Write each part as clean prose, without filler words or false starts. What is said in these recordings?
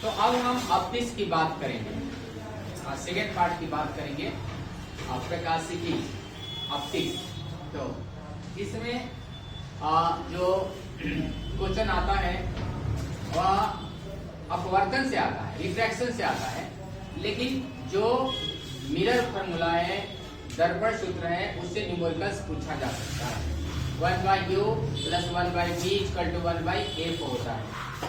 तो अब हम ऑप्टिक्स की बात करेंगे, सेकेंड पार्ट की बात करेंगे प्रकाशिकी ऑप्टिक्स। तो इसमें जो क्वेश्चन आता है वह अपवर्तन से आता है, रिफ्रैक्शन से आता है, लेकिन जो मिरर फॉर्मूला है, दर्पण सूत्र है, उससे न्यूमेरिकल्स पूछा जा सकता है। 1/u + 1/v = 1/f होता है।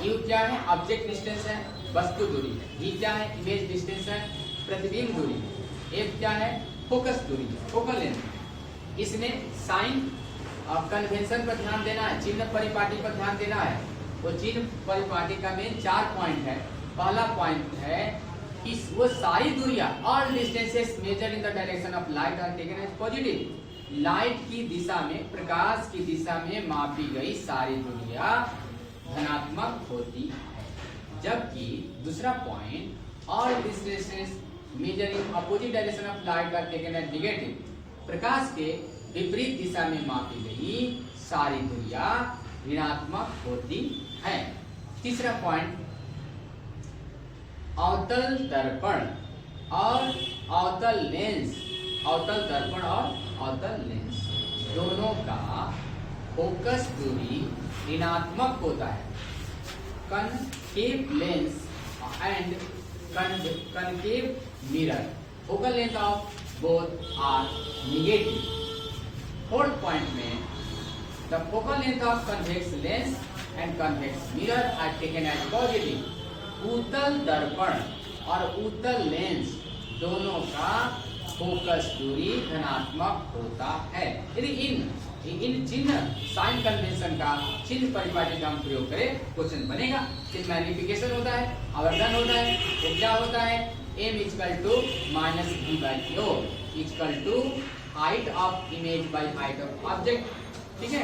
u क्या है? ऑब्जेक्ट डिस्टेंस है, वस्तु दूरी है। v क्या है? इमेज डिस्टेंस है, प्रतिबिंब दूरी है। f क्या है? फोकस दूरी है, फोकल लेंथ। इसमें साइन कन्वेंशन पर ध्यान देना है, चिन्ह परिपाटी पर ध्यान देना है। वो चिन्ह परिपाटिका में 4 पॉइंट है। पहला पॉइंट है कि वो सारी दूरियां, all distances major in the direction of light are taken as positive. Light की दिशा में, प्रकाश की दिशा में मापी गई सारी दूरियां धनात्मक होती है। जबकि दूसरा point, all distances major in opposite direction of light are taken as negative. प्रकाश के विपरीत दिशा में मापी गई सारी दूरियां ऋणात्मक होती है। तीसरा पॉइंट, अवतल दर्पण और अवतल लेंस, अवतल दर्पण और अवतल लेंस दोनों का फोकस दूरी ऋणात्मक होता है। Concave lens and concave mirror, focal length of both are negative. Fourth point में, the focal length of convex lens and convex mirror are taken as positive. उत्तल दर्पण और उत्तल लेंस दोनों का फोकस दूरी धनात्मक होता है। यदि इन चिन्ह साइन कन्वेंशन का चिन्ह परिपाटी का हम प्रयोग करें, क्वेश्चन बनेगा। चिन्ह मैग्निफिकेशन होता है, आवर्धन होता है, वो क्या होता है? m = -v/o = height of image by height of object. ठीक है,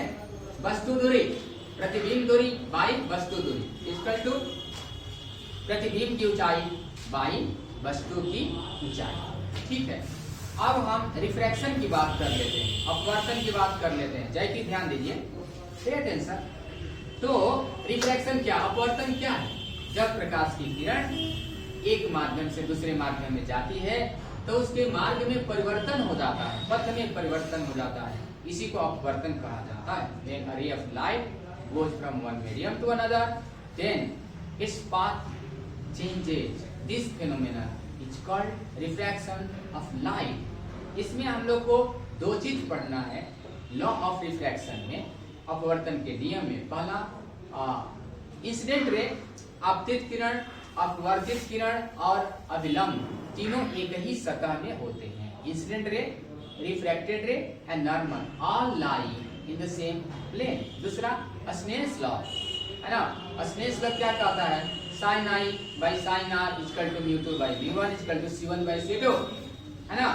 वस्तु दूरी, प्रतिबिंब दूरी बाई वस्तु दूरी इक्वल टू प्रतिबिंब की ऊंचाई बाई वस्तु की ऊंचाई। ठीक है, अब हम रिफ्रैक्शन की बात कर लेते हैं, अपवर्तन की बात कर लेते हैं। जय की ध्यान दीजिए, पे अटेंशन। तो रिफ्रैक्शन क्या, अपवर्तन क्या है? जब प्रकाश की किरण एक माध्यम से दूसरे माध्यम में जाती है तो उसके मार्ग में परिवर्तन हो जाता है, पथ में परिवर्तन हो जाता है, इसी को अपवर्तन कहा जाता है। When a ray of light goes from one medium to another, then its path changes. This phenomenon is called refraction of light. इसमें हम लोग को दो चीज पढ़ना है लॉ ऑफ रिफ्रैक्शन में, अपवर्तन के नियम में। पहला, इंसिडेंट रे, आपतित किरण, अपवर्तित किरण और अभिलंब तीनों एक ही सतह में होते हैं। Incident ray, refracted ray and normal all lie in the same plane. दूसरा, स्नेल्स लॉ है ना। स्नेल्स लॉ क्या कहता है? sin i by sin r = μ2 by μ1 = c1 by c2 है ना।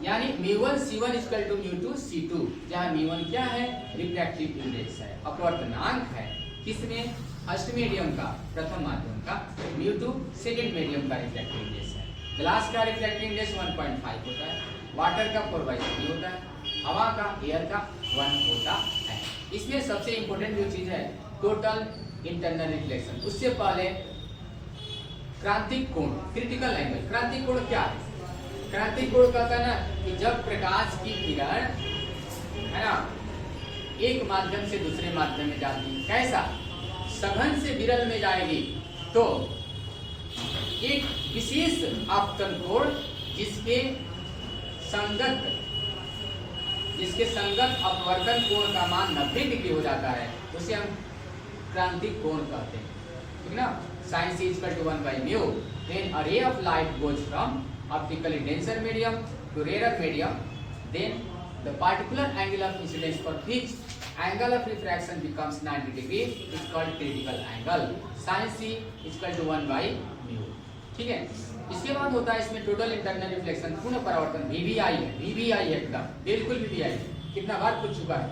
यानी μ1 c1 = μ2 c2, जहां μ1 क्या है? रिफ्रैक्टिव इंडेक्स है, अपवर्तनांक है। किसमें? फर्स्ट मीडियम का, प्रथम माध्यम का। μ2 सेकंड मीडियम का रिफ्रैक्टिव इंडेक्स है। ग्लास का रिफ्रैक्टिव इंडेक्स 1.5 होता है, वाटर का 4/3 होता है, हवा का, एयर का 1 होता है। इसमें सबसे इंपॉर्टेंट जो चीज है टोटल इंटरनल रिफ्लेक्शन। उससे पहले क्रांतिक कोण, क्रिटिकल एंगल। क्रांतिक कोण क्या है? क्रांतिक कोण कहता है ना कि जब प्रकाश की किरण है ना एक माध्यम से दूसरे माध्यम में जाती है, कैसा? सघन से विरल में जाएगी तो एक विशेष आपतन कोण जिसके संगत अपवर्तन कोण का मान 90 डिग्री हो जाता है, उसे हम क्रांतिक कोण कहते हैं। ठीक ना। sin c = 1/μ। When a ray of light goes from optically denser medium to rarer medium, then the particular angle of incidence for which angle of refraction becomes 90 degree is called critical angle. sin c = 1/μ। ठीक है। इसके बाद होता है इसमें total internal reflection, पूर्ण परावर्तन, VVI है, VVI है एकदम बिल्कुल VVI, कितना बार पूछ चुका है।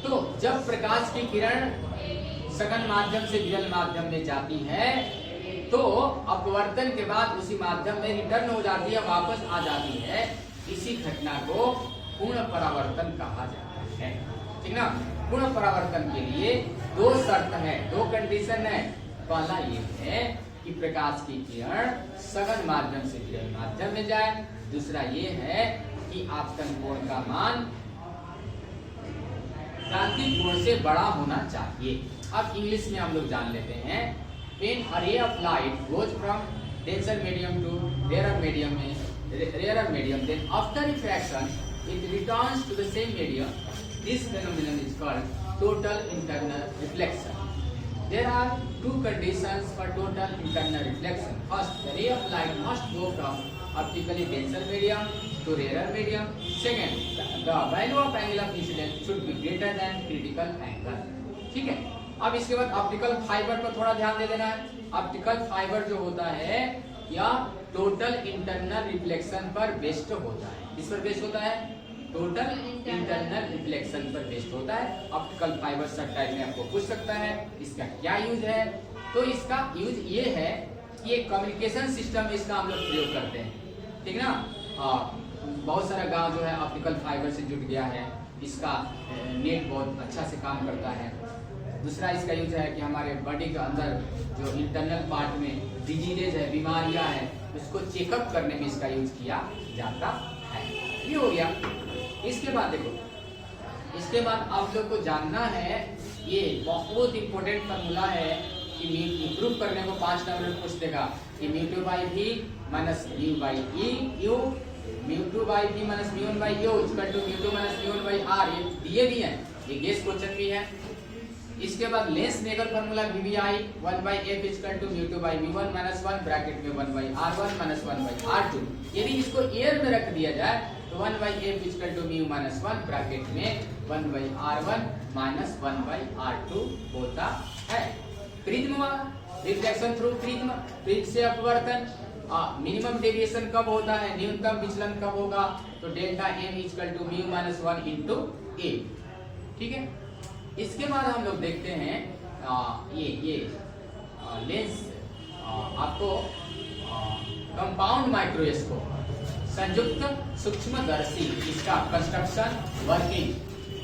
तो जब प्रकाश की किरण सघन माध्यम से विरल माध्यम में जाती है तो अपवर्तन के बाद उसी माध्यम में रिटर्न हो जाती है, वापस आ जाती है। इसी घटना को पूर्ण परावर्तन कहा जाता है। ठीक ना। पूर्ण परावर्तन के लिए दो शर्त है, दो कंडीशन है। पहला ये है कि प्रकाश की किरण सघन माध्यम से विरल माध्यम में जाए। दूसरा ये है कि आपतन कोण का मान क्रांतिक कोण से बड़ा होना चाहिए। अब इंग्लिश में हम लोग जान लेते हैं। When a ray of light goes from denser medium to rarer medium, then after refraction it returns to the same medium. This phenomenon is called total internal reflection. There are two conditions for total internal reflection. First, the ray of light must go from optically denser medium to rarer medium. Second, the value of angle of incidence should be greater than critical angle. ठीक है। अब इसके बाद optical fibre पर थोड़ा ध्यान दे देना है। ऑप्टिकल फाइबर जो होता है या टोटल इंटरनल रिफ्लेक्शन पर बेस्ड होता है। इस पर बेस्ड होता है, टोटल इंटरनल रिफ्लेक्शन पर बेस्ड होता है। ऑप्टिकल फाइबर सब टाइप में आपको पूछ सकता है इसका क्या यूज है। तो इसका यूज ये है कि एक कम्युनिकेशन सिस्टम इसका हम लोग प्रयोग करते हैं, ठीक ना। बहुत सारा गांव जो है ऑप्टिकल फाइबर से जुड़ गया है, इसका नेट बहुत अच्छा से काम करता है। दूसरा इसका यूज है कि हमारे बॉडी के अंदर जो इंटरनल पार्ट में डिजीजेज है, बीमारियां हैं, उसको चेकअप करने में इसका यूज किया जाता है। ये हो गया। इसके बाद देखो, इसके बाद आप लोग को जानना है, ये बहुत इंपॉर्टेंट फॉर्मूला है कि इंप्रूव करने को 5 नंबर में पूछ देगा कि mu by V minus mu by E U, mu by V minus mu one by U equal to mu minus mu one by R. ये दिए भी हैं, ये गेस क्वेश्चन भी है। इसके बाद लेंस नेगल formula VBI 1 by F equal to mu 2 by V1 minus 1 bracket में 1 by R1 minus 1 by R2। यदि इसको एयर में रख दिया जाए तो 1 by F equal to mu minus 1 bracket में 1 by R1 minus 1 by R2 होता है। Prism, reflection through prism, prism से अपवर्तन, मिनिमम डेविएशन कब होता है, न्यूनतम विचलन कब होगा, तो delta M equal to mu minus 1 into A। ठीक है। इसके बाद हम लोग देखते हैं ये लेंस आपको कंपाउंड माइक्रोस्कोप, संयुक्त सूक्ष्मदर्शी, इसका कंस्ट्रक्शन वर्किंग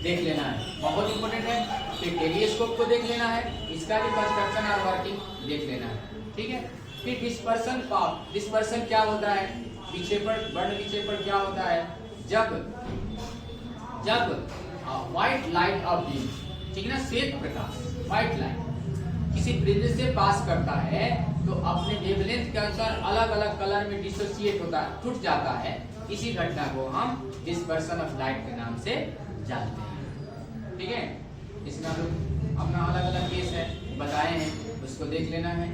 देख लेना है, बहुत इंपॉर्टेंट है। फिर टेलीस्कोप को देख लेना है, इसका भी कंस्ट्रक्शन और वर्किंग देख लेना है। ठीक है। फिर डिस्पर्सन पावर, डिस्पर्सन क्या होता है, विक्षेपण, वर्ण विक्षेपण क्या होता है, जब व्हाइट लाइट ऑफ बीम, ठीक है ना, श्वेत प्रकाश, व्हाइट लाइट किसी प्रिज्म से पास करता है तो अपने वेवलेंथ के अनुसार अलग अलग कलर में डिसोसिएट होता है, टूट जाता है। इसी घटना को हम डिस्पर्सन ऑफ लाइट के नाम से जानते हैं। ठीक है। इसमें हम लोग अपना अलग अलग केस है बताए हैं, उसको देख लेना है।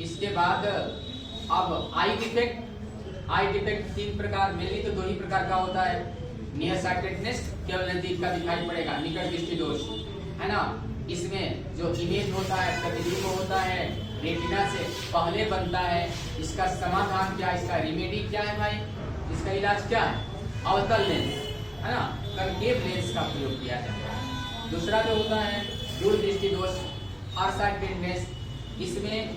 इसके बाद अब आई डिफेक्ट, आई डिफेक्ट 3 प्रकार, मेनली तो 2 ही प्रकार का होता है। नियर साइटेडनेस, केवल नजदीक का दिखाई पड़ेगा, निकट दृष्टि दोष, है ना। इसमें जो इमेज होता है, प्रतिबिंब होता है, रेटिना से पहले बनता है। इसका समाधान क्या, इसका रेमेडी क्या है भाई, इसका इलाज क्या है, अवतल लेंस, है ना, कंकेव लेंस का प्रयोग किया जाता है। दूसरा जो होता है दूर दृष्टि दोष, फार साइटेडनेस, इसमें